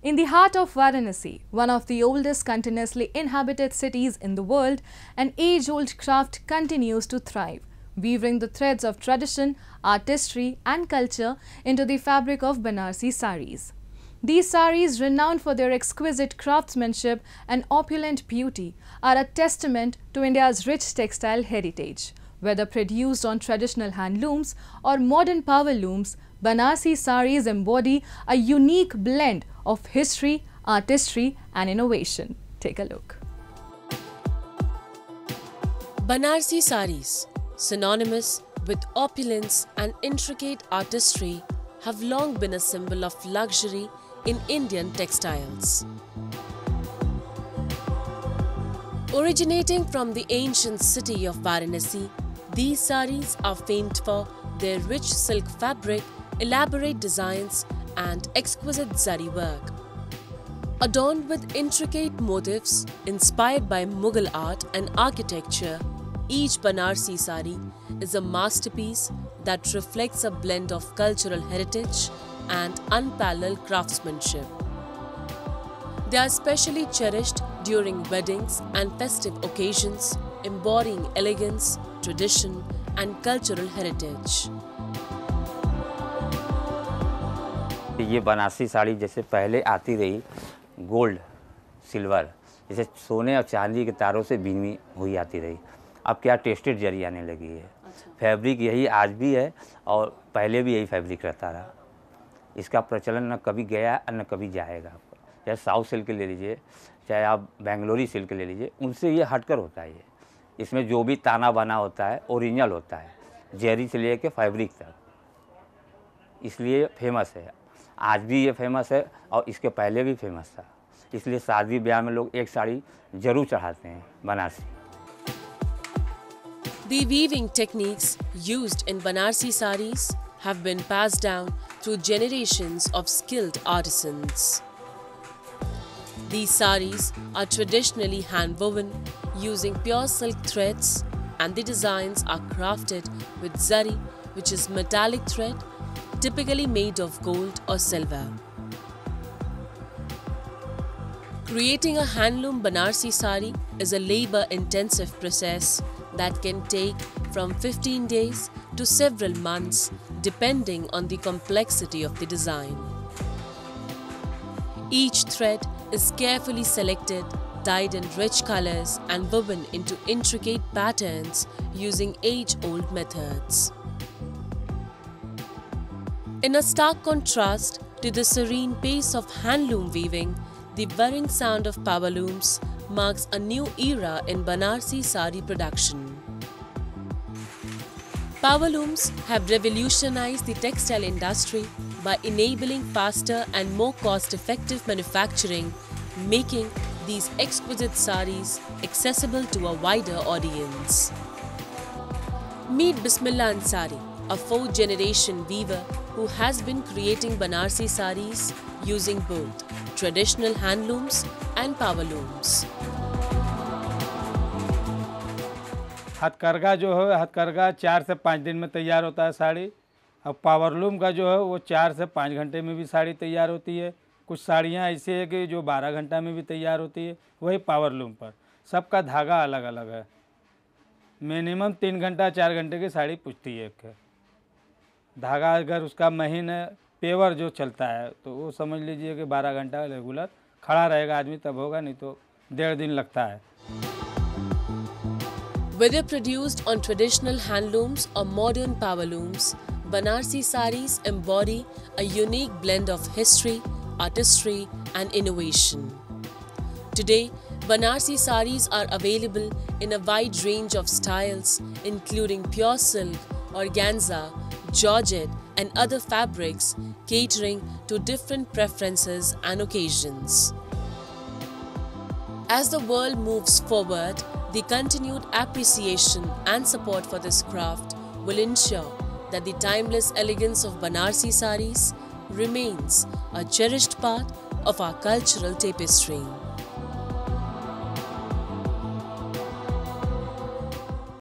In the heart of Varanasi, one of the oldest continuously inhabited cities in the world, an age-old craft continues to thrive, weaving the threads of tradition, artistry and culture into the fabric of Banarsi saris. These saris, renowned for their exquisite craftsmanship and opulent beauty, are a testament to India's rich textile heritage. Whether produced on traditional handlooms or modern power looms, Banarsi saris embody a unique blend of history, artistry and innovation. Take a look. Banarsi saris, synonymous with opulence and intricate artistry, have long been a symbol of luxury in Indian textiles. Originating from the ancient city of Varanasi, these saris are famed for their rich silk fabric, elaborate designs and exquisite zari work. Adorned with intricate motifs inspired by Mughal art and architecture, each Banarsi sari is a masterpiece that reflects a blend of cultural heritage and unparalleled craftsmanship. They are especially cherished during weddings and festive occasions, embodying elegance, tradition and cultural heritage. ये बनारसी साड़ी जैसे पहले आती रही gold silver जैसे सोने और चांदी के तारों से बीनी हुई आती रही, अब क्या टेस्टेड जरी आने लगी है। फैब्रिक यही आज भी है और पहले भी यही फैब्रिक रहता रहा। इसका प्रचलन न कभी गया न कभी जाएगा। चाहे साउथ सिल्क ले लीजिए, चाहे आप बेंगलोरी सिल्क ले लीजिए, उनसे ये हटकर होता है। इसमें जो भी ताना बना होता है ओरिजिनल होता है, जरी से लेके फैब्रिक तक, इसलिए फेमस है। आज भी ये फेमस है और इसके पहले भी फेमस था, इसलिए शादी ब्याह में लोग एक साड़ी जरूर चढ़ाते हैं Banarasi. The weaving techniques used in Banarsi saris have been passed down through generations of skilled artisans. These saris are traditionally hand-woven using pure silk threads, and the designs are crafted with zari, which is metallic thread typically made of gold or silver. Creating a handloom Banarsi sari is a labor-intensive process that can take from 15 days to several months depending on the complexity of the design. Each thread is carefully selected, dyed in rich colors and woven into intricate patterns using age-old methods. In a stark contrast to the serene pace of handloom weaving, the whirring sound of power looms marks a new era in Banarsi sari production. Power looms have revolutionized the textile industry by enabling faster and more cost-effective manufacturing, making these exquisite saris accessible to a wider audience. Meet Bismillah Ansari, a fourth-generation weaver who has been creating Banarsi saris using both traditional handlooms and power looms. हथकरघा जो है, हथकरघा 4 से 5 दिन में तैयार होता है साड़ी। अब पावरलूम का जो है वो 4 से 5 घंटे में भी साड़ी तैयार होती है। कुछ साड़ियाँ ऐसी है कि जो 12 घंटा में भी तैयार होती है, वही पावरलूम पर। सबका धागा अलग अलग है। मिनिमम 3 घंटा 4 घंटे की साड़ी पुछती है। एक धागा अगर उसका महीन पेवर जो चलता है तो वो समझ लीजिए कि 12 घंटा रेगुलर खड़ा रहेगा आदमी, तब होगा, नहीं तो 1.5 दिन लगता है। Whether produced on traditional handlooms or modern power looms, Banarsi saris embody a unique blend of history, artistry and innovation. Today, Banarsi saris are available in a wide range of styles, including pure silk, organza, georgette and other fabrics, catering to different preferences and occasions. As the world moves forward, the continued appreciation and support for this craft will ensure that the timeless elegance of Banarsi saris remains a cherished part of our cultural tapestry.